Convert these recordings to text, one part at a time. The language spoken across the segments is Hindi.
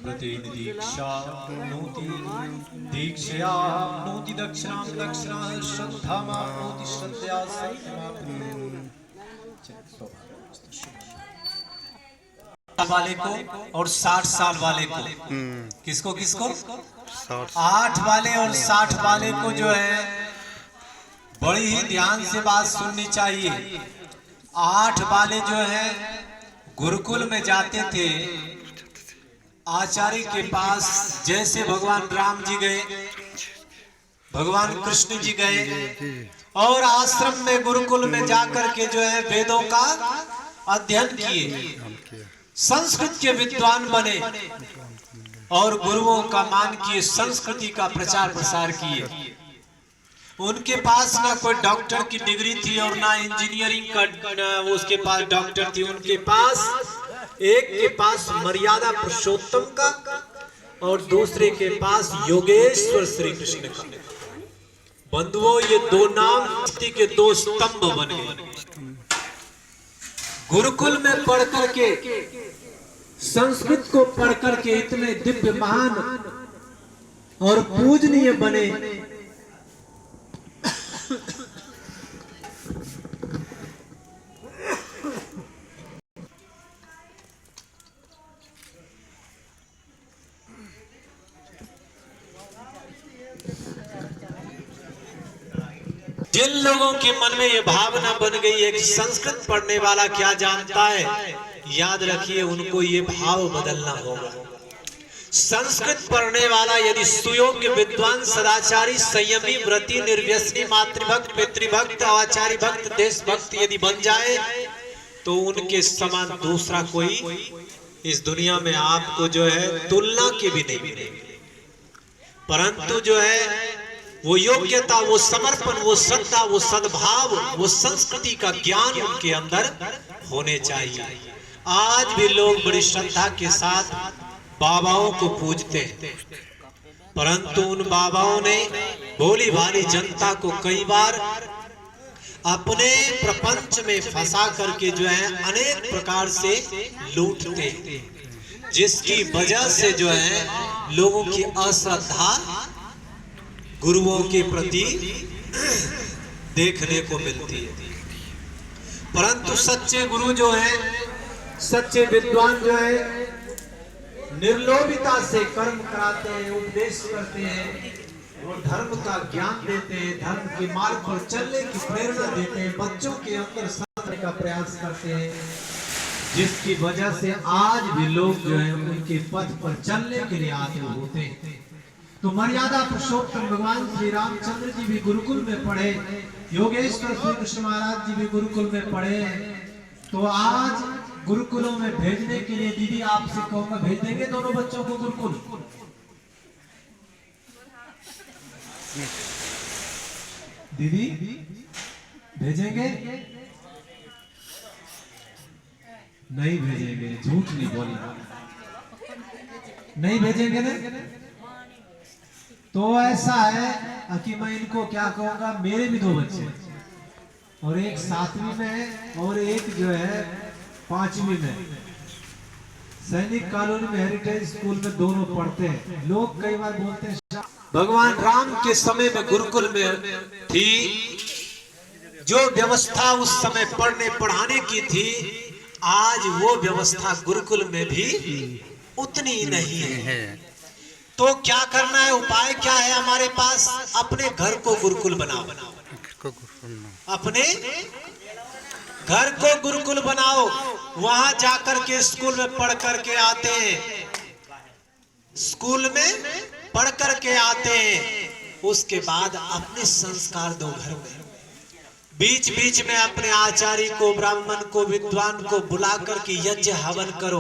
प्रतिदीक्षाप्नोति दीक्षयाप्नोति दक्षिणां दक्षिणां श्रद्धामाप्नोति श्रद्धया वाले को और 60 साल वाले को, किसको किसको 8 वाले और 60 वाले को जो है बड़ी ही ध्यान से बात सुननी चाहिए। 8 वाले जो है गुरुकुल में जाते थे आचार्य के पास, जैसे भगवान राम जी गए, भगवान कृष्ण जी गए और आश्रम में गुरुकुल में जाकर के जो है वेदों का अध्ययन किए, संस्कृत के विद्वान बने और गुरुओं का मान किए, संस्कृति का प्रचार प्रसार किए। उनके पास ना कोई डॉक्टर की डिग्री थी और ना इंजीनियरिंग का उसके पास डॉक्टर थी। उनके पास एक के पास मर्यादा पुरुषोत्तम का और दूसरे के पास योगेश्वर श्री कृष्ण का। बंधुओं, ये दो नाम भक्ति के दो स्तंभ बन गए। गुरुकुल में पढ़ करके, संस्कृत को पढ़ करके इतने दिव्य महान और पूजनीय बने। जिन लोगों के मन में ये भावना बन गई है कि संस्कृत पढ़ने वाला क्या जानता है, याद रखिए उनको ये भाव बदलना होगा। संस्कृत पढ़ने वाला यदि सुयोग्य विद्वान सदाचारी संयमी व्रती निर्व्यसनी मातृभक्त पितृभक्त आचार्य भक्त देशभक्त यदि बन जाए तो उनके समान दूसरा कोई इस दुनिया में आपको जो है तुलना के भी नहीं मिलेगी। परंतु जो है वो योग्यता, वो समर्पण, वो श्रद्धा, वो सद्भाव, वो संस्कृति का ज्ञान उनके अंदर होने चाहिए। आज भी लोग बड़ी श्रद्धा के साथ बाबाओं को पूजते हैं, परंतु उन बाबाओं ने भोली भाली जनता को कई बार अपने प्रपंच में फंसा करके जो है अनेक प्रकार से लूटते हैं, जिसकी वजह से जो है लोगों की अश्रद्धा गुरुओं के प्रति देखने को मिलती है। परंतु सच्चे गुरु जो है, सच्चे विद्वान जो है, निर्लोभिता से कर्म कराते हैं, उपदेश करते हैं, वो धर्म का ज्ञान देते हैं, धर्म के मार्ग पर चलने की प्रेरणा देते हैं, बच्चों के अंदर समझने का प्रयास करते हैं, जिसकी वजह से आज भी लोग जो है उनके पथ पर चलने के लिए आते होते हैं। तो मर्यादा पुरुषोत्तम भगवान श्री रामचंद्र जी भी गुरुकुल में पढ़े, योगेश्वर श्री कृष्ण महाराज जी भी गुरुकुल में पढ़े। तो आज गुरुकुलों में भेजने के लिए दीदी आपसे कहूंगा, भेज देंगे दोनों बच्चों को गुरुकुल? दीदी भेजेंगे? नहीं भेजेंगे, झूठ नहीं बोली, नहीं भेजेंगे ना। तो ऐसा है कि मैं इनको क्या कहूंगा, मेरे भी 2 बच्चे और एक 7वीं में है और एक जो है 5वीं में, सैनिक कॉलोनी में हेरिटेज स्कूल में दोनों पढ़ते हैं। लोग कई बार बोलते हैं भगवान राम के समय में गुरुकुल में थी जो व्यवस्था उस समय पढ़ने पढ़ाने की थी, आज वो व्यवस्था गुरुकुल में भी उतनी ही नहीं है। तो क्या करना है, उपाय क्या है हमारे पास? अपने घर को गुरुकुल बनाओ, अपने घर को गुरुकुल बनाओ। वहां जाकर के स्कूल में पढ़ करके आते हैं, स्कूल में पढ़ करके आते हैं, उसके बाद अपने संस्कार दो घर में। बीच बीच में अपने आचार्य को, ब्राह्मण को, विद्वान को बुला करके यज्ञ हवन करो।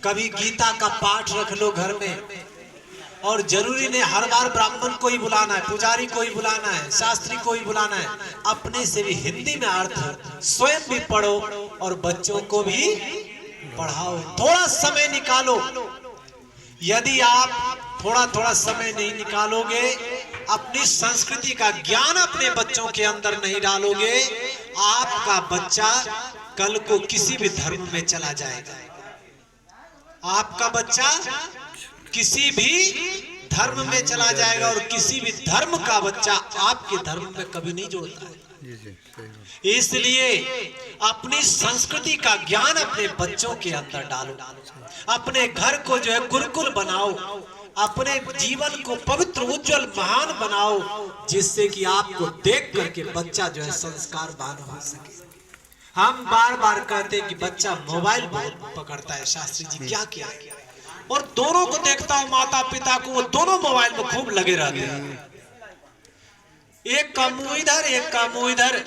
कभी गीता का पाठ रख लो घर में, और जरूरी नहीं हर बार ब्राह्मण को ही बुलाना है, पुजारी को ही बुलाना है, शास्त्री को ही बुलाना है। अपने से भी हिंदी में अर्थ स्वयं भी पढ़ो और बच्चों को भी पढ़ाओ। थोड़ा समय निकालो। यदि आप थोड़ा थोड़ा समय नहीं निकालोगे, अपनी संस्कृति का ज्ञान अपने बच्चों के अंदर नहीं डालोगे, आपका बच्चा कल को किसी भी धर्म में चला जाएगा। आपका बच्चा किसी भी धर्म में चला जाएगा और किसी भी धर्म का बच्चा आपके धर्म में कभी नहीं जुड़ता है। इसलिए अपनी संस्कृति का ज्ञान अपने बच्चों के अंदर डालो, अपने घर को जो है गुरुकुल बनाओ, अपने जीवन को पवित्र उज्जवल महान बनाओ, जिससे कि आपको देख करके बच्चा जो है संस्कारवान हो सके। हम बार बार कहते हैं कि बच्चा मोबाइल बहुत पकड़ता है, शास्त्री जी क्या किया, और दोनों को देखता हूं माता पिता को, वो दोनों मोबाइल में खूब लगे रहते हैं, एक का मुंह इधर एक का मुंह इधर।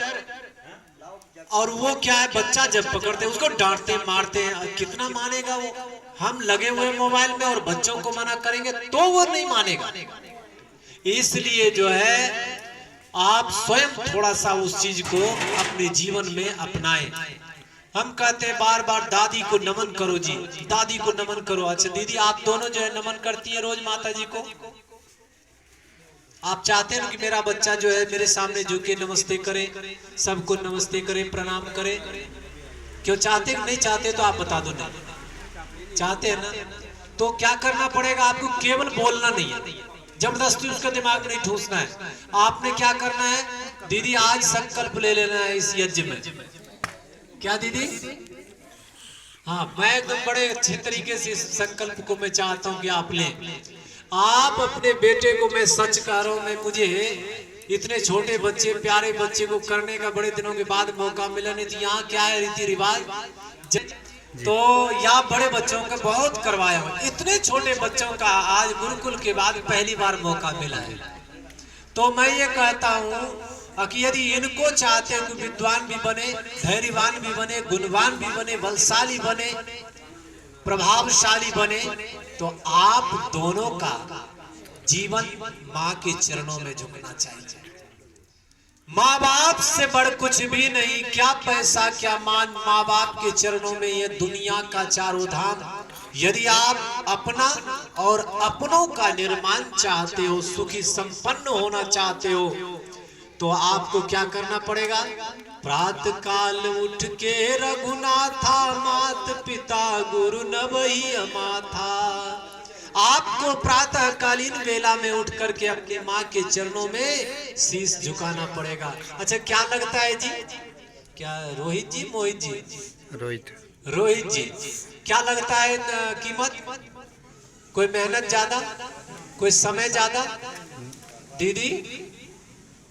और वो क्या है, बच्चा जब पकड़ते हैं उसको डांटते मारते हैं, कितना मानेगा वो। हम लगे हुए मोबाइल में और बच्चों को मना करेंगे तो वो नहीं मानेगा। इसलिए जो है आप स्वयं थोड़ा सा उस चीज को अपने जीवन में अपनाएं। हम कहते हैं बार बार दादी को नमन करो जी, दादी को नमन करो। अच्छा दीदी आप दोनों जो है नमन करती है रोज माता जी को? आप चाहते हैं कि मेरा बच्चा जो है मेरे सामने झुके नमस्ते करे, सबको नमस्ते करे, प्रणाम करे? क्यों चाहते नहीं चाहते तो आप बता दो। नहीं चाहते हैं ना, तो क्या करना पड़ेगा आपको? केवल बोलना नहीं है, जबरदस्ती उसका दिमाग नहीं ठूसना है। आपने क्या करना है, दीदी आज संकल्प ले लेना है इस यज्ञ में। क्या दीदी? हाँ, मैं एकदम बड़े अच्छे तरीके से इस संकल्प को मैं चाहता हूं कि आप लें। आप अपने बेटे को, मैं सच कह रहा हूं, मैं मुझे इतने छोटे बच्चे प्यारे बच्चे को करने का बड़े दिनों के बाद मौका मिला। नहीं तो यहाँ क्या है रीति रिवाज, तो या बड़े बच्चों का बहुत करवाया हूं, इतने छोटे बच्चों का आज गुरुकुल के बाद पहली बार मौका मिला है। तो मैं ये कहता हूं कि यदि इनको चाहते हैं कि विद्वान भी बने, धैर्यवान भी बने, गुणवान भी बने, बलशाली बने, प्रभावशाली बने, तो आप दोनों का जीवन माँ के चरणों में झुकना चाहिए। माँ बाप से बढ़ कुछ भी नहीं, क्या पैसा क्या मान, माँ बाप के चरणों में ये दुनिया का चारों धाम। यदि आप अपना और अपनों का निर्माण चाहते हो, सुखी संपन्न होना चाहते हो, तो आपको क्या करना पड़ेगा? प्रातः काल उठ के रघुनाथा, मात पिता गुरु नवही अमाथा। आपको प्रातः कालीन वेला में उठ करके अपनी माँ के चरणों में शीश झुकाना पड़ेगा। अच्छा क्या लगता है जी, क्या रोहित जी, मोहित जी, रोहित जी क्या लगता है कीमत? कोई मेहनत ज्यादा, कोई समय ज्यादा? दीदी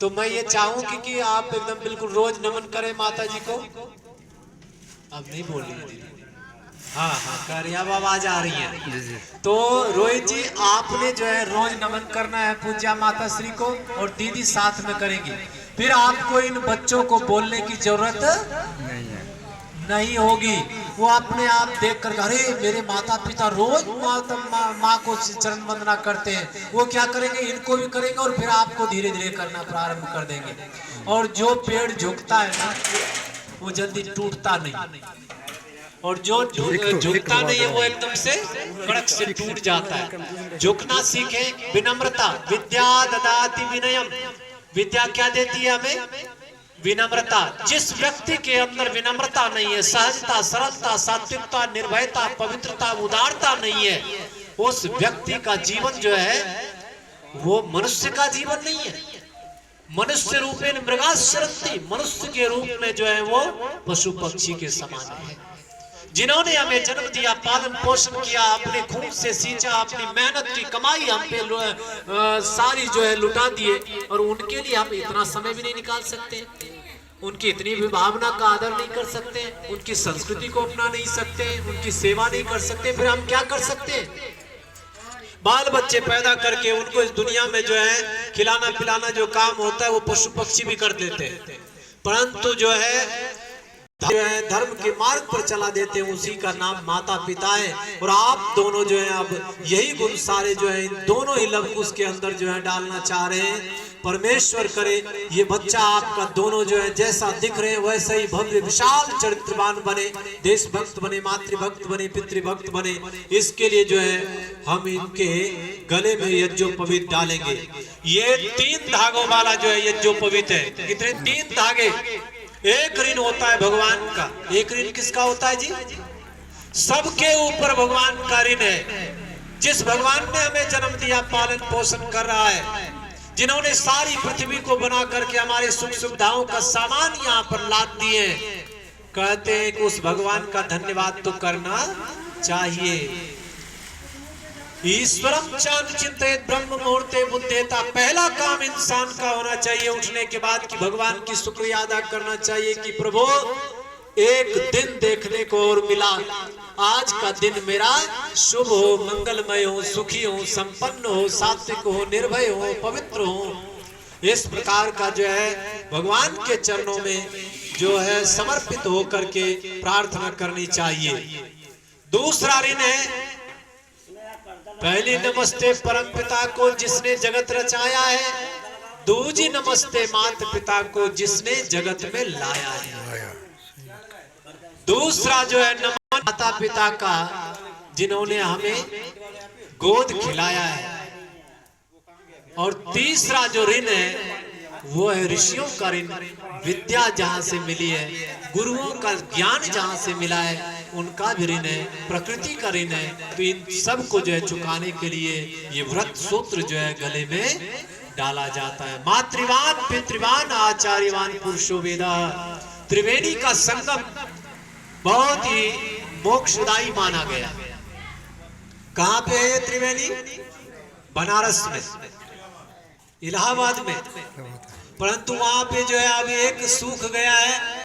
तो मैं ये चाहूंगी कि आप एकदम बिल्कुल रोज नमन करें माता जी को। अब नहीं बोल रही दीदी, हाँ हाँ कर, अब आवाज आ रही है। तो रोहित जी आपने जो है रोज नमन करना है पूज्या माता श्री को, और दीदी साथ में करेंगी। फिर आपको इन बच्चों को बोलने की जरूरत नहीं होगी, वो अपने आप देख कर, अरे मेरे माता पिता रोज माँ को चरण वंदना करते हैं, वो क्या करेंगे, इनको भी करेंगे, और फिर आपको धीरे धीरे करना प्रारंभ कर देंगे। और जो पेड़ झुकता है ना वो जल्दी टूटता नहीं, और जो झुकता नहीं है वो एकदम से कड़क से टूट जाता है। झुकना सीखे, विनम्रता, विद्या ददाति विनयम। विद्या क्या देती है हमें? विनम्रता। जिस व्यक्ति के अंदर विनम्रता नहीं है, सहजता, सरलता, सात्विकता, निर्भयता, पवित्रता, उदारता नहीं है, उस व्यक्ति का जीवन जो है वो मनुष्य का जीवन नहीं है। मनुष्य रूपेण मृगाश्चरन्ति, मनुष्य के रूप में जो है वो पशु पक्षी के समान है। जिन्होंने हमें जन्म दिया, पालन पोषण किया, अपने खून से सींचा, अपनी मेहनत की कमाई हम पे सारी जो है लुटा दिए, और उनके लिए हम इतना समय भी नहीं निकाल सकते, उनकी इतनी भी भावना का आदर नहीं कर सकते, उनकी संस्कृति को अपना नहीं सकते, उनकी सेवा नहीं कर सकते, फिर हम क्या कर सकते हैं? बाल बच्चे पैदा करके उनको इस दुनिया में जो है खिलाना पिलाना जो काम होता है वो पशु पक्षी भी कर देते हैं, परंतु जो है धर्म के मार्ग पर चला देते हैं, उसी का नाम माता पिता है। और आप दोनों जो है अब यही गुण सारे जो है इन दोनों ही लवकुश के अंदर जो है डालना चाह रहे हैं। परमेश्वर करे ये बच्चा आपका दोनों जो है जैसा दिख रहे हैं वैसे ही भव्य विशाल चरित्रवान बने, देशभक्त बने, मातृभक्त बने, पितृभक्त बने। इसके लिए जो है हम इनके गले में यज्ञोपवीत डालेंगे। ये 3 धागों वाला जो है यज्ञोपवीत है। कितने? 3 धागे। एक ऋण होता है भगवान का। एक ऋण किसका होता है जी? सबके ऊपर भगवान का ऋण है। जिस भगवान ने हमें जन्म दिया, पालन पोषण कर रहा है, जिन्होंने सारी पृथ्वी को बना करके हमारे सुख सुविधाओं का सामान यहाँ पर लाद दिए, कहते हैं कि उस भगवान का धन्यवाद तो करना चाहिए। ईश्वरम चान चिंतित ब्रह्म मुहूर्ते बुद्धेता, पहला काम इंसान का होना चाहिए उठने के बाद कि भगवान की शुक्रिया अदा करना चाहिए कि प्रभु एक दिन देखने को और मिला, आज का दिन मेरा शुभ हो, मंगलमय हो, सुखी हो, संपन्न हो, सात्विक हो, निर्भय हो, पवित्र हो। इस प्रकार का जो है भगवान के चरणों में जो है समर्पित होकर के प्रार्थना करनी चाहिए। दूसरा ऋण है, पहली नमस्ते परम पिता को जिसने जगत रचाया है, दूजी नमस्ते माता पिता को जिसने जगत में लाया है। दूसरा जो है नमन माता पिता का जिन्होंने हमें गोद खिलाया है। और तीसरा जो ऋण है वो है ऋषियों का ऋण, विद्या जहां से मिली है, गुरुओं का ज्ञान जहां से मिला है उनका भी ऋण है, प्रकृति का ऋण है। तो इन सब को जो है चुकाने के लिए ये व्रत सूत्र जो है गले में डाला जाता है। मातृवान पितृवान आचार्यवान पुरुषो वेदा, त्रिवेणी का संगम बहुत ही मोक्षदायी माना गया। कहां पे है त्रिवेणी? बनारस में, इलाहाबाद में, परंतु वहां पे जो है अभी एक सूख गया है।